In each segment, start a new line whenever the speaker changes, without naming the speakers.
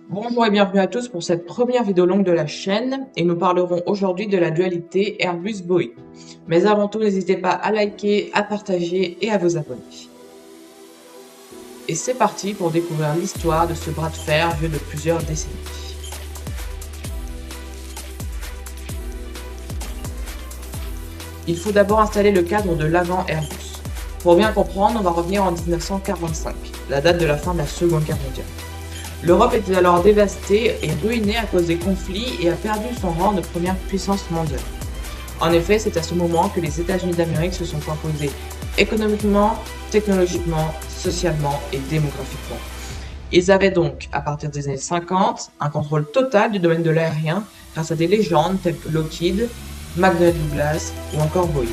Bonjour et bienvenue à tous pour cette première vidéo longue de la chaîne et nous parlerons aujourd'hui de la dualité Airbus-Boeing. Mais avant tout, n'hésitez pas à liker, à partager et à vous abonner. Et c'est parti pour découvrir l'histoire de ce bras de fer vieux de plusieurs décennies. Il faut d'abord installer le cadre de l'avant Airbus. Pour bien comprendre, on va revenir en 1945, la date de la fin de la Seconde Guerre mondiale. L'Europe était alors dévastée et ruinée à cause des conflits et a perdu son rang de première puissance mondiale. En effet, c'est à ce moment que les États-Unis d'Amérique se sont imposés économiquement, technologiquement, socialement et démographiquement. Ils avaient donc, à partir des années 50, un contrôle total du domaine de l'aérien grâce à des légendes telles que Lockheed, McDonnell Douglas ou encore Boeing.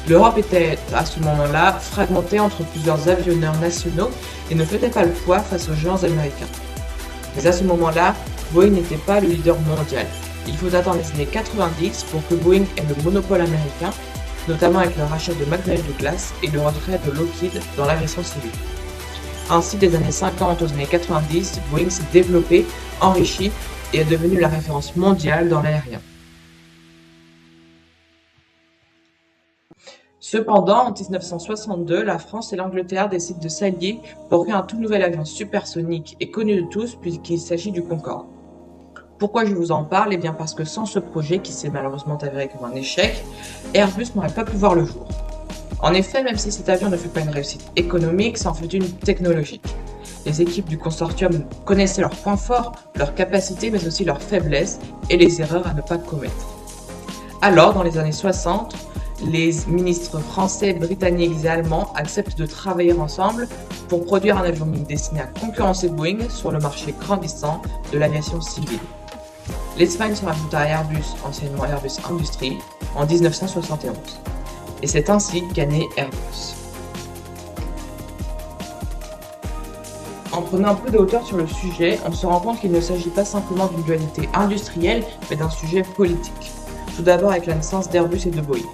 L'Europe était à ce moment-là fragmentée entre plusieurs avionneurs nationaux et ne faisait pas le poids face aux géants américains. Mais à ce moment-là, Boeing n'était pas le leader mondial. Il faut attendre les années 90 pour que Boeing ait le monopole américain, notamment avec le rachat de McDonnell Douglas et le retrait de Lockheed dans l'aviation civile. Ainsi, des années 50 aux années 90, Boeing s'est développé, enrichi et est devenu la référence mondiale dans l'aérien. Cependant, en 1962, la France et l'Angleterre décident de s'allier pour créer un tout nouvel avion supersonique et connu de tous puisqu'il s'agit du Concorde. Pourquoi je vous en parle? Eh bien parce que sans ce projet, qui s'est malheureusement avéré comme un échec, Airbus n'aurait pas pu voir le jour. En effet, même si cet avion ne fut pas une réussite économique, ça en fut une technologique. Les équipes du consortium connaissaient leurs points forts, leurs capacités, mais aussi leurs faiblesses et les erreurs à ne pas commettre. Alors, dans les années 60, les ministres français, britanniques et allemands acceptent de travailler ensemble pour produire un avion destiné à concurrencer Boeing sur le marché grandissant de l'aviation civile. L'Espagne se rajoute à Airbus, anciennement Airbus Industrie, en 1971. Et c'est ainsi qu'est né Airbus. En prenant un peu de hauteur sur le sujet, on se rend compte qu'il ne s'agit pas simplement d'une dualité industrielle, mais d'un sujet politique. Tout d'abord avec la naissance d'Airbus et de Boeing.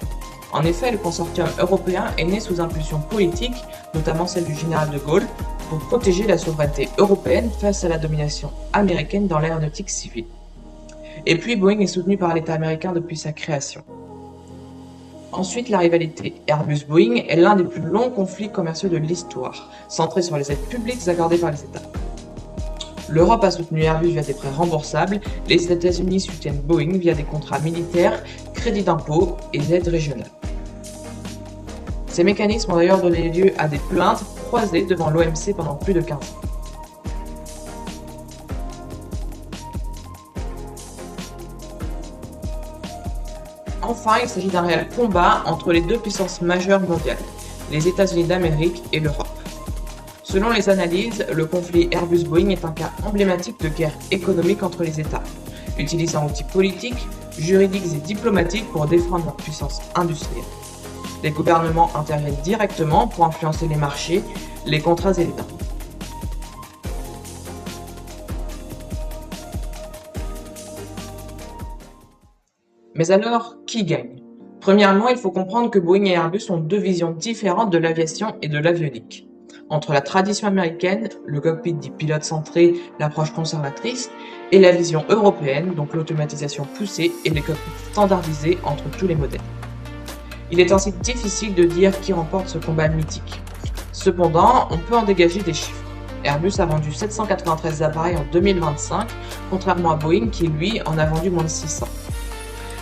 En effet, le consortium européen est né sous impulsion politique, notamment celle du général de Gaulle, pour protéger la souveraineté européenne face à la domination américaine dans l'aéronautique civile. Et puis Boeing est soutenu par l'État américain depuis sa création. Ensuite, la rivalité Airbus-Boeing est l'un des plus longs conflits commerciaux de l'histoire, centré sur les aides publiques accordées par les États. L'Europe a soutenu Airbus via des prêts remboursables, les États-Unis soutiennent Boeing via des contrats militaires, crédits d'impôt et aides régionales. Ces mécanismes ont d'ailleurs donné lieu à des plaintes croisées devant l'OMC pendant plus de 15 ans. Enfin, il s'agit d'un réel combat entre les deux puissances majeures mondiales, les États-Unis d'Amérique et l'Europe. Selon les analyses, le conflit Airbus-Boeing est un cas emblématique de guerre économique entre les États, utilisant outils politiques, juridiques et diplomatiques pour défendre leur puissance industrielle. Les gouvernements interviennent directement pour influencer les marchés, les contrats et les biens. Mais alors, qui gagne? Premièrement, il faut comprendre que Boeing et Airbus ont deux visions différentes de l'aviation et de l'avionique. Entre la tradition américaine, le cockpit dit pilote centré, l'approche conservatrice, et la vision européenne, donc l'automatisation poussée et les cockpits standardisés entre tous les modèles. Il est ainsi difficile de dire qui remporte ce combat mythique. Cependant, on peut en dégager des chiffres. Airbus a vendu 793 appareils en 2025, contrairement à Boeing qui, lui, en a vendu moins de 600.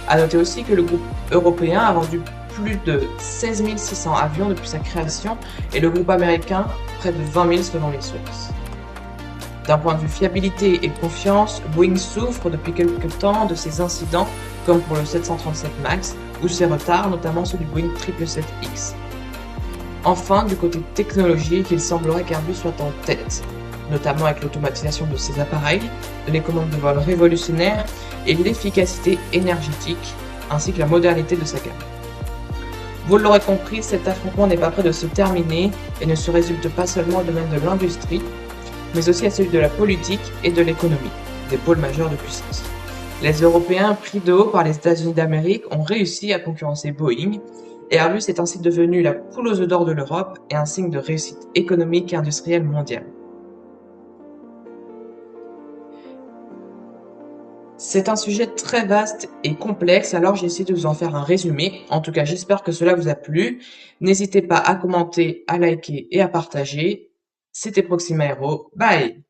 A noter aussi que le groupe européen a vendu plus de 16 600 avions depuis sa création et le groupe américain près de 20 000 selon les sources. D'un point de vue fiabilité et confiance, Boeing souffre depuis quelques temps de ses incidents comme pour le 737 MAX ou ses retards, notamment ceux du Boeing 777X. Enfin, du côté technologique, il semblerait qu'Airbus soit en tête, notamment avec l'automatisation de ses appareils, les commandes de vol révolutionnaires et l'efficacité énergétique, ainsi que la modernité de sa gamme. Vous l'aurez compris, cet affrontement n'est pas près de se terminer et ne se résulte pas seulement au domaine de l'industrie, mais aussi à celui de la politique et de l'économie, des pôles majeurs de puissance. Les Européens, pris de haut par les États-Unis d'Amérique, ont réussi à concurrencer Boeing Airbus est ainsi devenu la poule aux œufs d'or de l'Europe et un signe de réussite économique et industrielle mondiale. C'est un sujet très vaste et complexe, alors j'ai essayé de vous en faire un résumé. En tout cas, j'espère que cela vous a plu. N'hésitez pas à commenter, à liker et à partager. C'était Proxima Hero. Bye!